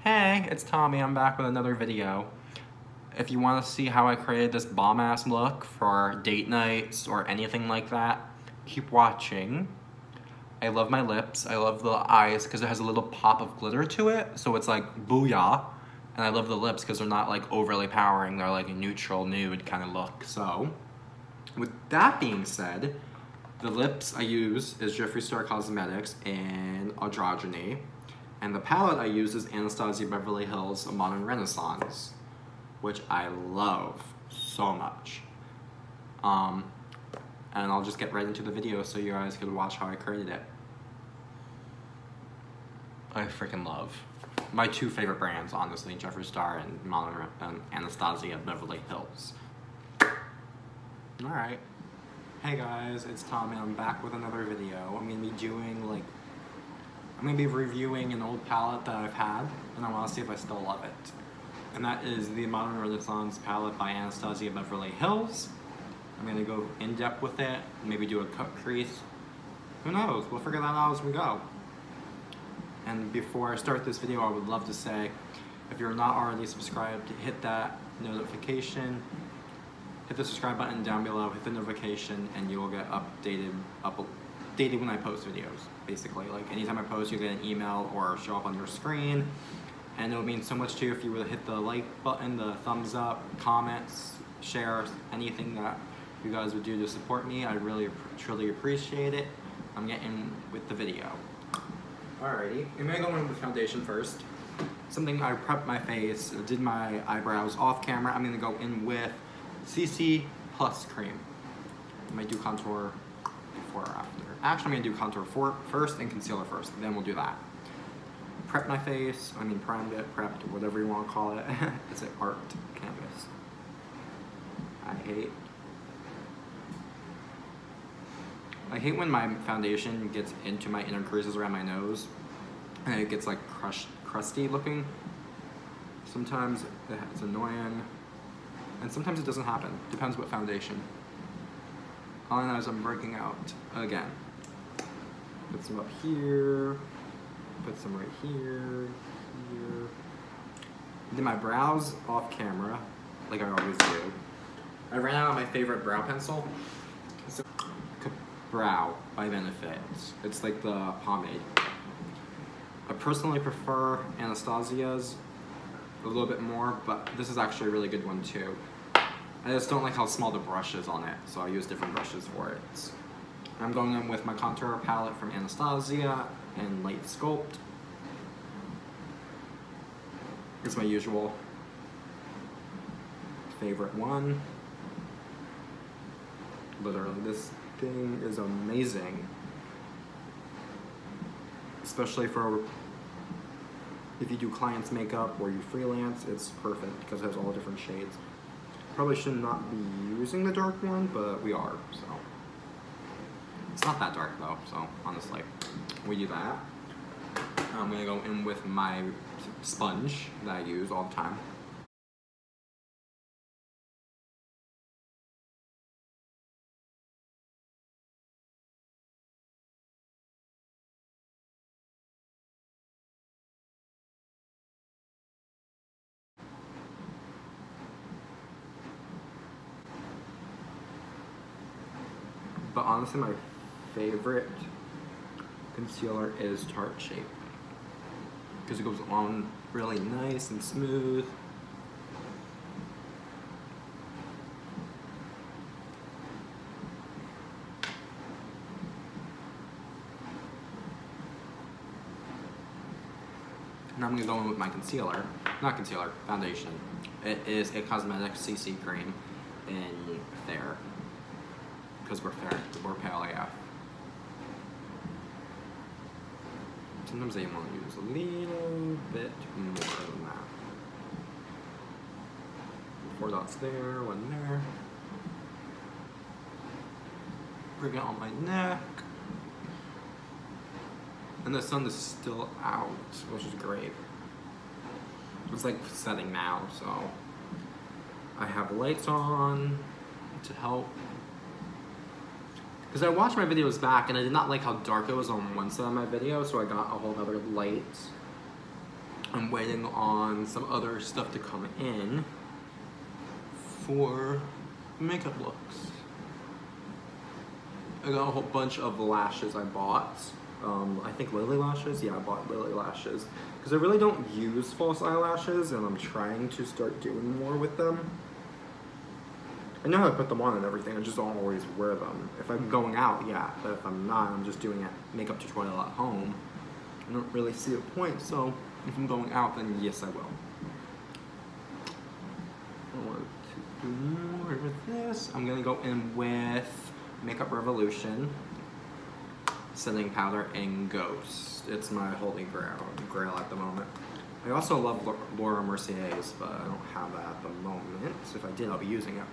Hey, it's Tommy. I'm back with another video. If you want to see how I created this bomb-ass look for date nights or anything like that, keep watching. I love my lips. I love the eyes because it has a little pop of glitter to it, so it's like booyah. And I love the lips because they're not like overly powering. They're like a neutral nude kind of look. So, with that being said, the lips I use is Jeffree Star Cosmetics in Androgyny. And the palette I use is Anastasia Beverly Hills Modern Renaissance, which I love so much. And I'll just get right into the video so you guys can watch how I created it. I freaking love my two favorite brands, honestly, Jeffree Star and Anastasia Beverly Hills. Alright. Hey guys, it's Tommy. I'm back with another video. I'm gonna be reviewing an old palette that I've had, and I want to see if I still love it. And that is the Modern Renaissance palette by Anastasia Beverly Hills. I'm gonna go in depth with it, maybe do a cut crease. Who knows? We'll figure that out as we go. And before I start this video, I would love to say, if you're not already subscribed, hit that notification. Hit the subscribe button down below, hit the notification, and you will get updated when I post videos, basically. Like, anytime I post, you'll get an email or show up on your screen. And it would mean so much to you if you were to hit the like button, the thumbs up, comments, shares, anything that you guys would do to support me. I really, truly appreciate it. I'm getting with the video. Alrighty, I'm gonna go in with foundation first. Something I prepped my face, did my eyebrows off camera. I'm gonna go in with CC Plus cream. I might do contour before or after. Actually, I'm gonna do contour first and concealer first, then we'll do that. Prep my face, primed it, prepped, whatever you want to call it. It's an art canvas. I hate when my foundation gets into my inner creases around my nose and it gets like crusty looking. Sometimes it's annoying and sometimes it doesn't happen. Depends what foundation. All I know is I'm breaking out again. Put some up here, put some right here, here. Did my brows off camera, like I always do. I ran out of my favorite brow pencil. It's Brow by Benefit. It's like the pomade. I personally prefer Anastasia's a little bit more, but this is actually a really good one too. I just don't like how small the brush is on it, so I use different brushes for it. I'm going in with my contour palette from Anastasia in Light Sculpt. It's my usual favorite one. Literally, this thing is amazing. Especially for if you do clients' makeup or you freelance, it's perfect because it has all different shades. Probably should not be using the dark one, but we are, so. It's not that dark though, so honestly, we do that. I'm gonna go in with my sponge that I use all the time. But honestly, my favorite concealer is Tarte Shape because it goes on really nice and smooth. Now I'm gonna go in with my concealer, not concealer, foundation. It is a Cosmetics CC cream in Fair. Because we're fair, we're pale AF. Sometimes I want to use a little bit more than that. 4 dots there, 1 there. Bring it on my neck. And the sun is still out, which is great. It's like setting now, so I have lights on to help. Because I watched my videos back and I did not like how dark it was on one side of my video, so I got a whole other light I'm waiting on some other stuff to come in for makeup looks. I got a whole bunch of lashes I bought. I think Lily lashes. Yeah, I bought Lily lashes because I really don't use false eyelashes, and I'm trying to start doing more with them. I know how to put them on and everything. I just don't always wear them. If I'm going out, yeah, but if I'm not, I'm just doing a makeup tutorial at home. I don't really see a point. So if I'm going out, then yes, I will. I want to do more with this. I'm gonna go in with Makeup Revolution setting powder in Ghost. It's my holy grail at the moment. I also love Laura Mercier's, but I don't have that at the moment. If I did, I'll be using it.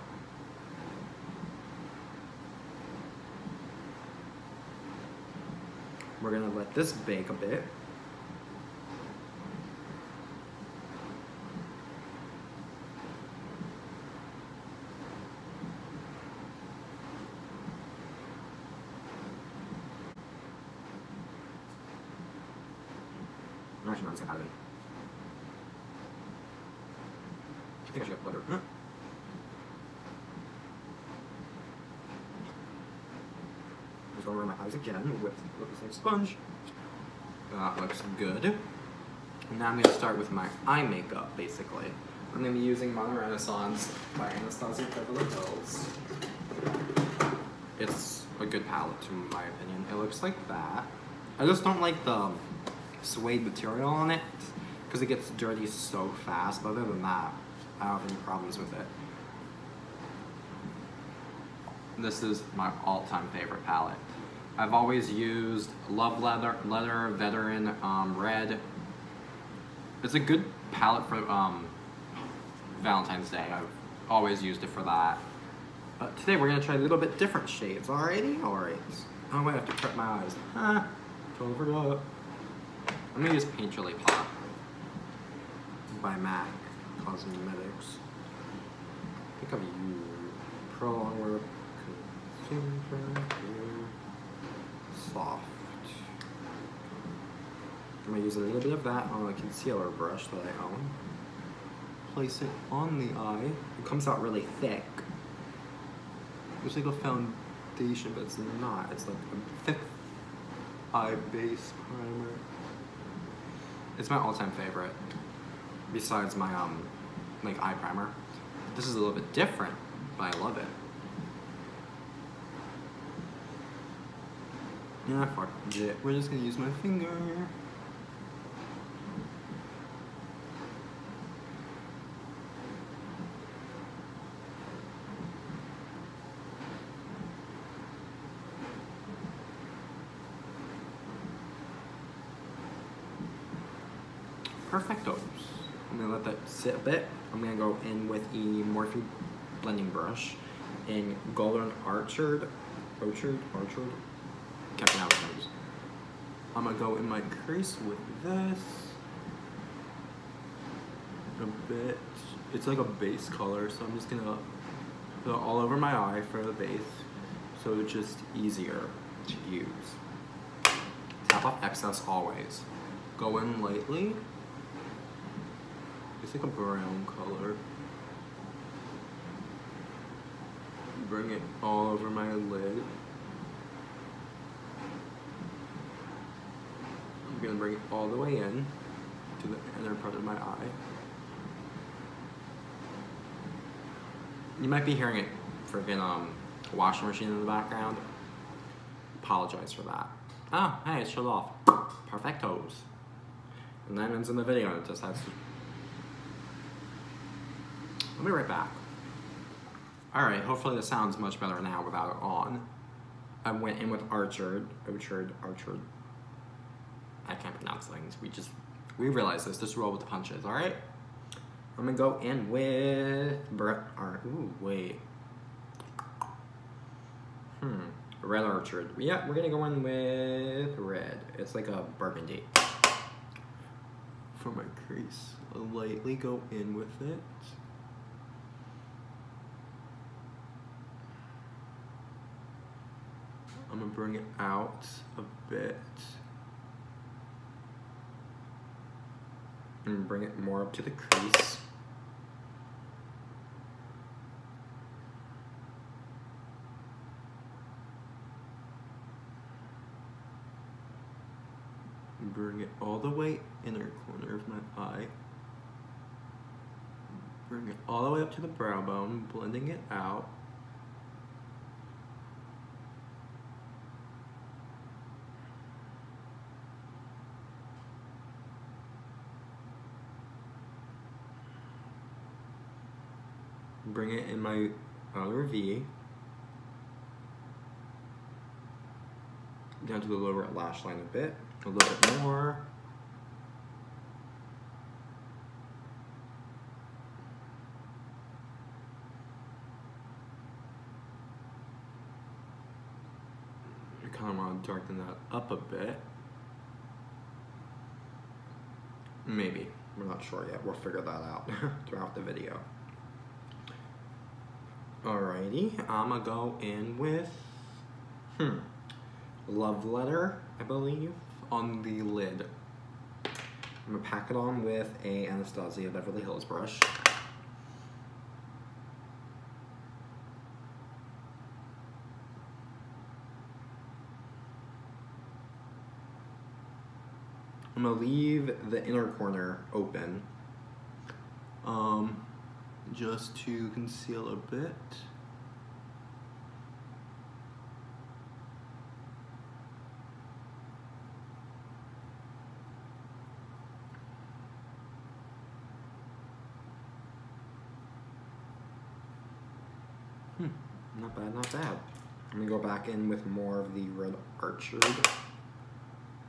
We're gonna let this bake a bit. I'm actually not gonna add it. I think I should get butter. Just going around my eyes again with the same sponge. That looks good. And now I'm gonna start with my eye makeup, basically. I'm gonna be using Modern Renaissance by Anastasia Beverly Hills. It's a good palette, in my opinion. It looks like that. I just don't like the suede material on it because it gets dirty so fast, but other than that, I don't have any problems with it. This is my all-time favorite palette. I've always used Love Leather Veteran Red. It's a good palette for Valentine's Day. I've always used it for that. But today we're gonna try a little bit different shades. Alrighty? Alright. Oh wait, I have to prep my eyes. Totally forgot. I'm gonna use Paint Chili Pop by MAC Cosmetics. I think I've used Pro Longwear Consumer Soft. I'm gonna use a little bit of that on a concealer brush that I own. Place it on the eye. It comes out really thick. It's like a foundation, but it's not. It's like a thick eye base primer. It's my all-time favorite, besides my like eye primer. This is a little bit different, but I love it. Yeah, fuck it. We're just gonna use my finger. Perfectos. I'm gonna let that sit a bit. I'm gonna go in with a Morphe blending brush in Golden Orchard. Can't pronounce those. I'm gonna go in my crease with this. A bit. It's like a base color, so I'm just gonna put it all over my eye for the base, so it's just easier to use. Tap off excess always. Go in lightly. It's like a brown color. Bring it all over my lid. I'm gonna bring it all the way in to the inner part of my eye. You might be hearing it freaking washing machine in the background. Apologize for that. Oh, hey, it's shut off. Perfectos. And that ends in the video. It just has to. I'll be right back. Alright, hopefully the sound's much better now without it on. I went in with Orchard. I can't pronounce things. We realize this. Just roll with the punches, alright? I'm gonna go in with Red Orchard. Yeah, we're gonna go in with red. It's like a burgundy. For my crease, I'll lightly go in with it. I'm gonna bring it out a bit. And bring it more up to the crease. Bring it all the way inner corner of my eye. Bring it all the way up to the brow bone, blending it out. Bring it in my outer V. Down to the lower lash line a bit. A little bit more. I kind of want to darken that up a bit. Maybe. We're not sure yet. We'll figure that out throughout the video. Alrighty, I'm gonna go in with Love Letter, I believe, on the lid. I'm gonna pack it on with a Anastasia Beverly Hills brush. I'm gonna leave the inner corner open, just to conceal a bit. Not bad, not bad. I'm gonna go back in with more of the red Archered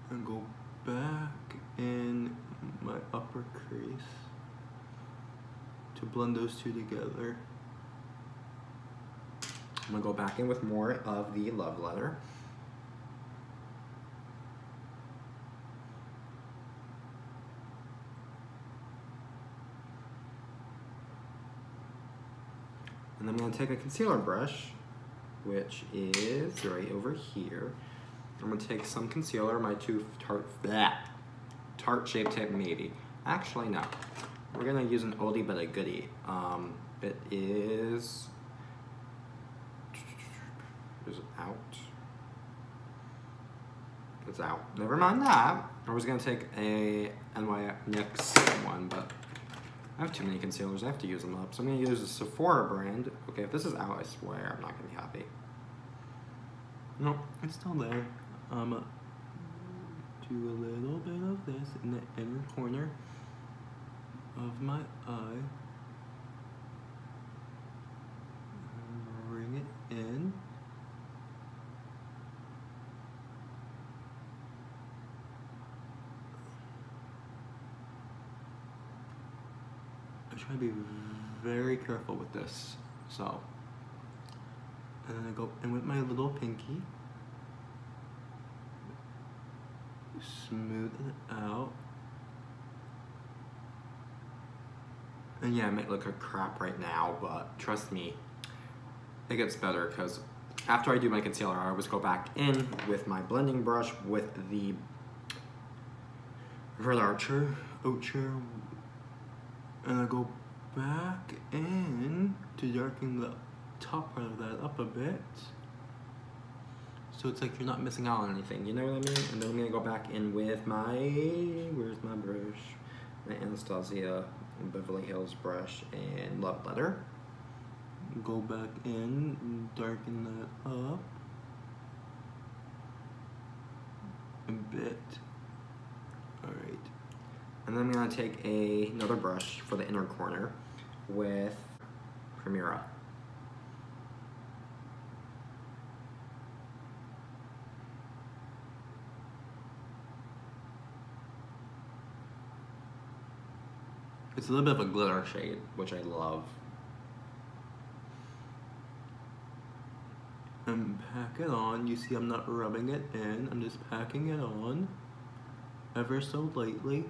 and go back in my upper crease to blend those two together. I'm gonna go back in with more of the Love Letter. And I'm going to take a concealer brush, which is right over here. I'm going to take some concealer, my two Tarte Shape Tape Maybe. Actually, no. We're going to use an oldie but a goodie. It is it out? It's out. Never mind that. I was going to take a NYX one, but I have too many concealers, I have to use them up. So I'm gonna use a Sephora brand. Okay, if this is out, I swear I'm not gonna be happy. No, it's still there. Do a little bit of this in the inner corner of my eye. Bring it in. I try to be very careful with this, so. And then I go in with my little pinky. Smooth it out. And yeah, it might look like crap right now, but trust me, it gets better because after I do my concealer, I always go back in with my blending brush with the Red Archer, and I go back in to darken the top part of that up a bit. So it's like you're not missing out on anything, you know what I mean? And then I'm gonna go back in with my, where's my brush? My Anastasia Beverly Hills brush and Love Letter. Go back in, darken that up a bit. Alright. And then I'm gonna take another brush for the inner corner with Primera. It's a little bit of a glitter shade, which I love. And pack it on. You see I'm not rubbing it in, I'm just packing it on ever so lightly.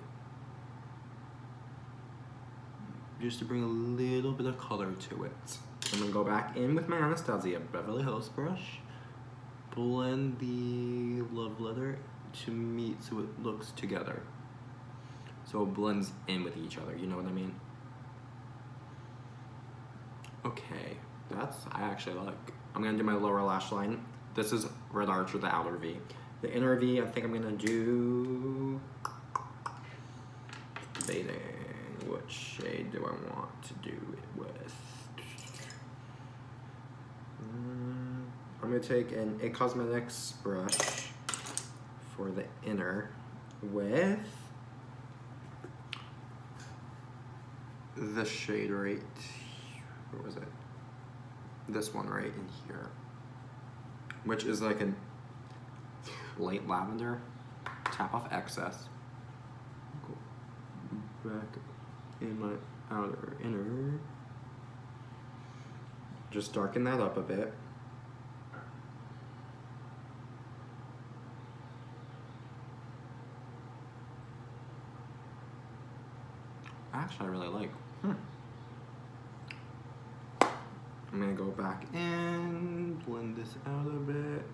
Just to bring a little bit of color to it. I'm gonna go back in with my Anastasia Beverly Hills brush, blend the Love Letter to meet so it looks together. So so it blends in with each other, you know what I mean? Okay, I actually like. I'm gonna do my lower lash line. This is Red Archer, the outer V. The inner V, I think I'm gonna do debating. What shade do I want to do it with? I'm gonna take an It Cosmetics brush for the inner with this shade right, where was it? This one right in here, which is like a light lavender. Tap off excess. Go back in my outer inner. Just darken that up a bit. Actually, I really like. I'm gonna go back in, blend this out a bit.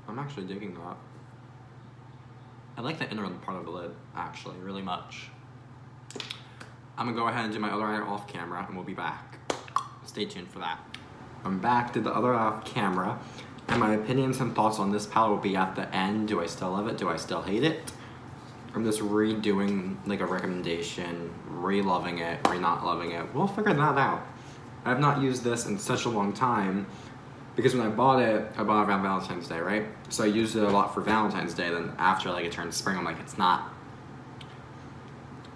I'm actually digging that. I like the inner part of the lid, actually, really much. I'm gonna go ahead and do my other eye off camera, and we'll be back. Stay tuned for that. I'm back, did the other eye off camera, and my opinions and thoughts on this palette will be at the end. Do I still love it? Do I still hate it? I'm just redoing like a recommendation, re-loving it, re-not loving it. We'll figure that out. I've not used this in such a long time because when I bought it around Valentine's Day, right? So I used it a lot for Valentine's Day, then after like it turned spring, I'm like, it's not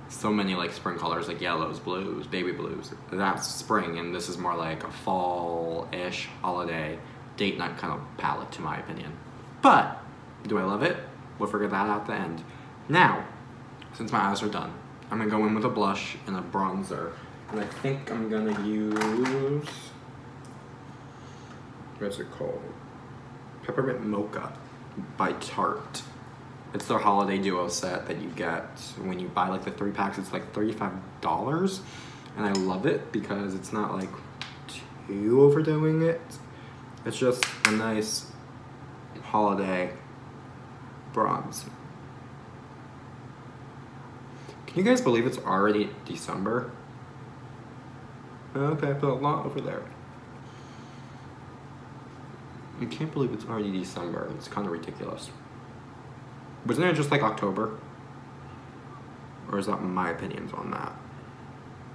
so many like spring colors, like yellows, blues, baby blues. That's spring, and this is more like a fall-ish holiday date night kind of palette, to my opinion. But, do I love it? We'll figure that out at the end. Now, since my eyes are done, I'm gonna go in with a blush and a bronzer. And I think I'm gonna use, what's it called? Peppermint Mocha by Tarte. It's their holiday duo set that you get when you buy like the 3 packs. It's like $35. And I love it because it's not like too overdoing it. It's just a nice holiday bronze. Can you guys believe it's already December? Okay, I put a lot over there. I can't believe it's already December. It's kind of ridiculous. Wasn't it just like October? Or is that my opinions on that?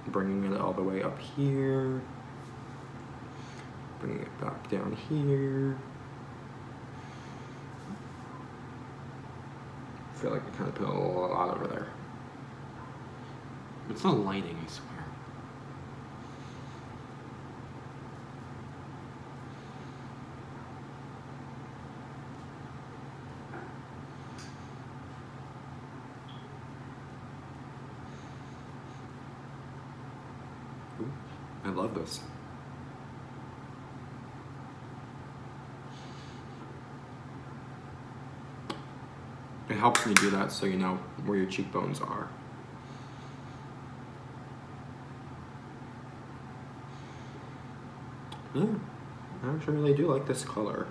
Bringing it all the way up here. Bringing it back down here. I feel like I kind of put a lot over there. It's the lighting, I swear. Ooh, I love this. It helps me do that so you know where your cheekbones are. Yeah, I actually really do like this color.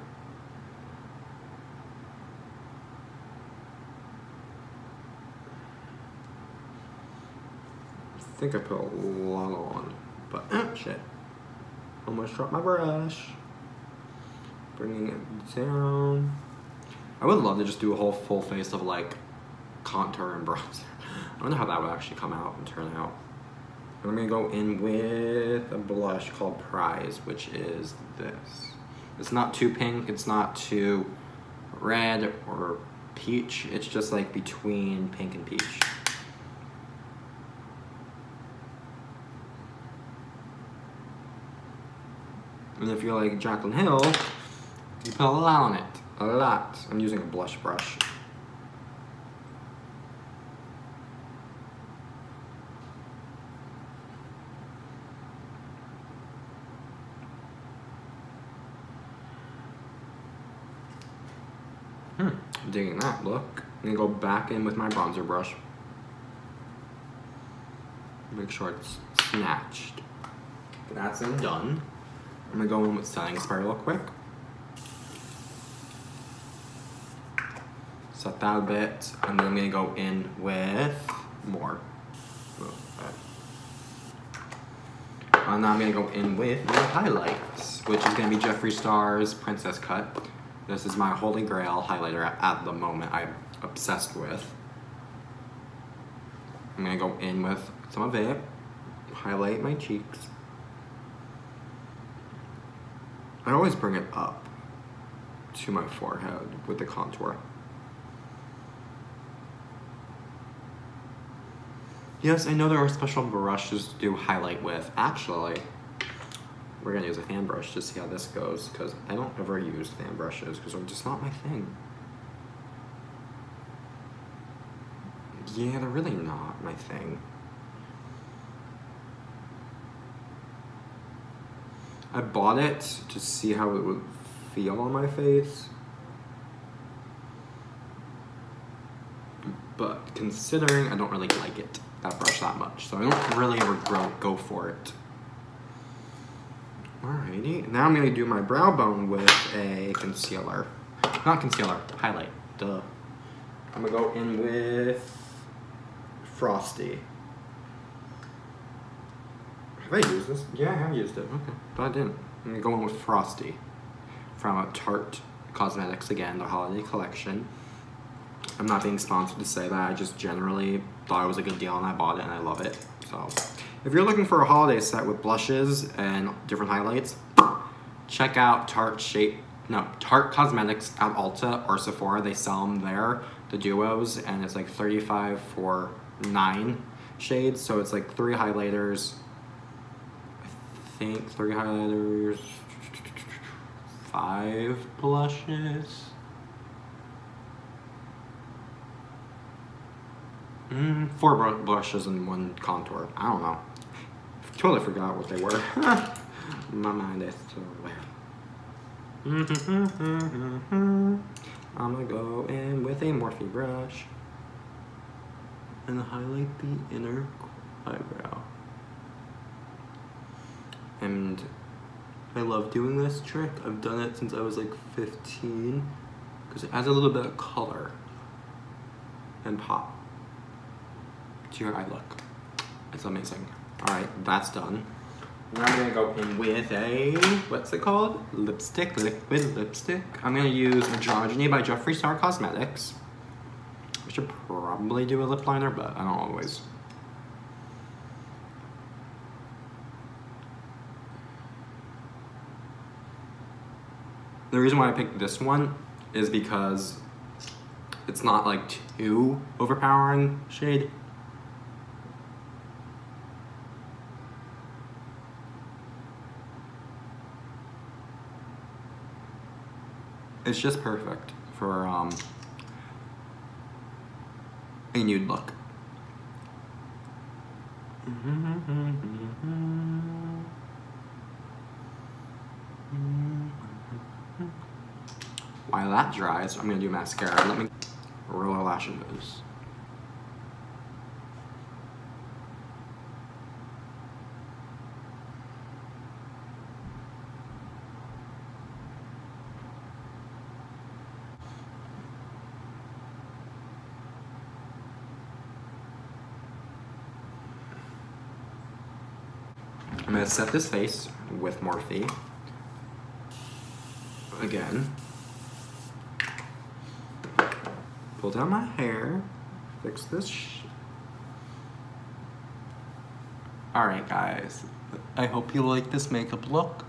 I think I put a lot on, but shit. Almost dropped my brush. Bringing it down. I would love to just do a whole full face of like contour and bronzer. I don't know how that would actually come out and turn out. I'm gonna go in with a blush called Prize, which is this. It's not too pink, it's not too red or peach. It's just like between pink and peach. And if you're like Jaclyn Hill, you put a lot on it, a lot. I'm using a blush brush. Digging that look. I'm gonna go back in with my bronzer brush. Make sure it's snatched. That's in done. I'm gonna go in with setting spray real quick. Set that a bit, and then I'm gonna go in with more. And now I'm gonna go in with my highlights, which is gonna be Jeffree Star's Princess Cut. This is my holy grail highlighter at the moment. I'm obsessed with. I'm gonna go in with some of it, highlight my cheeks. I always bring it up to my forehead with the contour. Yes, I know there are special brushes to do highlight with. Actually, we're gonna use a fan brush to see how this goes, because I don't ever use fan brushes because they're just not my thing. Yeah, they're really not my thing. I bought it to see how it would feel on my face. But considering I don't really like that brush that much, so I don't really ever go for it. Alrighty, now I'm gonna do my brow bone with a concealer. Not concealer, highlight, duh. I'm gonna go in with Frosty. Have I used this? Yeah, I have used it, okay, but I didn't. I'm gonna go in with Frosty from Tarte Cosmetics, again, the holiday collection. I'm not being sponsored to say that, I just generally thought it was a good deal and I bought it and I love it. So, if you're looking for a holiday set with blushes and different highlights, check out Tarte Cosmetics at Ulta or Sephora. They sell them there, the duos, and it's like $35 for 9 shades. So it's like 3 highlighters, I think 3 highlighters, 5 blushes. 4 blushes and 1 contour. I don't know. Totally forgot what they were. My mind is so weird. I'm gonna go in with a Morphe brush and highlight the inner eyebrow. And I love doing this trick. I've done it since I was like 15 because it adds a little bit of color and pop to your eye look. It's amazing. Alright, that's done. Now I'm gonna go in with a, what's it called? Lipstick, liquid lipstick. I'm gonna use Androgyny by Jeffree Star Cosmetics. I should probably do a lip liner, but I don't always. The reason why I picked this one is because it's not like too overpowering shade. It's just perfect for a nude look. While that dries, I'm gonna do mascara. Let me roll our lashes. I'm gonna set this face with Morphe. Again. Pull down my hair. Fix this Alright guys. I hope you like this makeup look.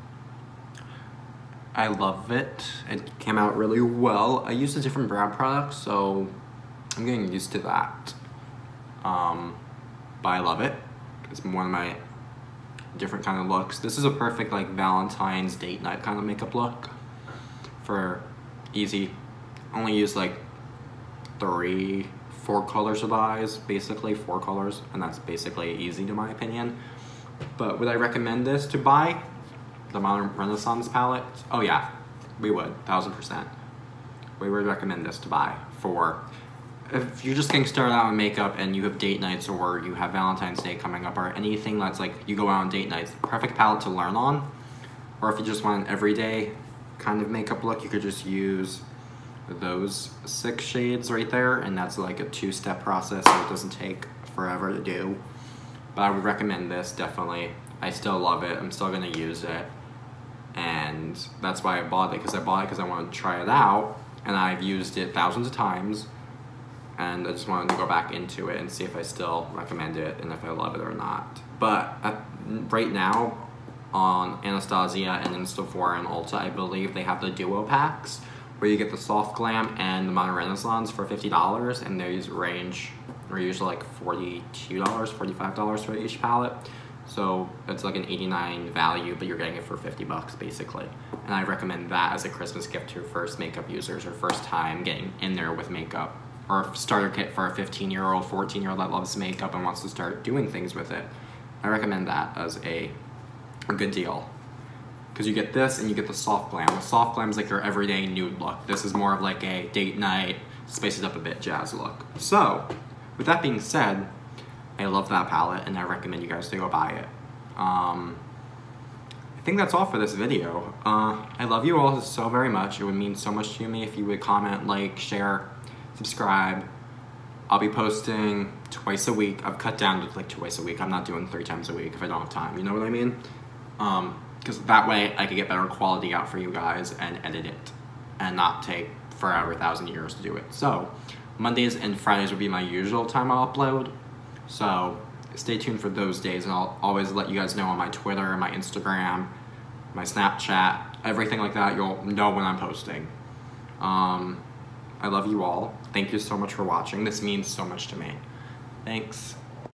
I love it. It came out really well. I used a different brow product, so I'm getting used to that. But I love it. It's one of my different kind of looks. This is a perfect like Valentine's date night kind of makeup look for easy. Only use like 4 colors of eyes, basically 4 colors, and that's basically easy to my opinion. But would I recommend this to buy? The Modern Renaissance palette? Oh yeah, we would, 1000%. We would recommend this to buy for if you're just getting started out on makeup and you have date nights or you have Valentine's Day coming up or anything that's like you go out on date nights, perfect palette to learn on. Or if you just want an everyday kind of makeup look, you could just use those 6 shades right there, and that's like a 2-step process, so it doesn't take forever to do. But I would recommend this, definitely. I still love it. I'm still gonna use it. And that's why I bought it, because I bought it because I wanted to try it out, and I've used it thousands of times, and I just wanted to go back into it and see if I still recommend it and if I love it or not. But right now on Anastasia and in Sephora and Ulta, I believe they have the duo packs where you get the Soft Glam and the Modern Renaissance for $50, and these range are usually like $42, $45 for each palette. So it's like an $89 value, but you're getting it for $50 basically. And I recommend that as a Christmas gift to first makeup users or first time getting in there with makeup, or a starter kit for a 15-year-old, 14-year-old that loves makeup and wants to start doing things with it. I recommend that as a good deal. Because you get this and you get the Soft Glam. The Soft Glam is like your everyday nude look. This is more of like a date night, spice it up a bit jazz look. So, with that being said, I love that palette and I recommend you guys to go buy it. I think that's all for this video. I love you all so very much. It would mean so much to me if you would comment, like, share, subscribe. I'll be posting twice a week. I've cut down to like twice a week. I'm not doing 3 times a week if I don't have time. You know what I mean? Because that way I could get better quality out for you guys and edit it and not take forever, 1,000 years to do it. So Mondays and Fridays would be my usual time I'll upload. So stay tuned for those days, and I'll always let you guys know on my Twitter, my Instagram, my Snapchat, everything like that. You'll know when I'm posting. I love you all. Thank you so much for watching. This means so much to me. Thanks.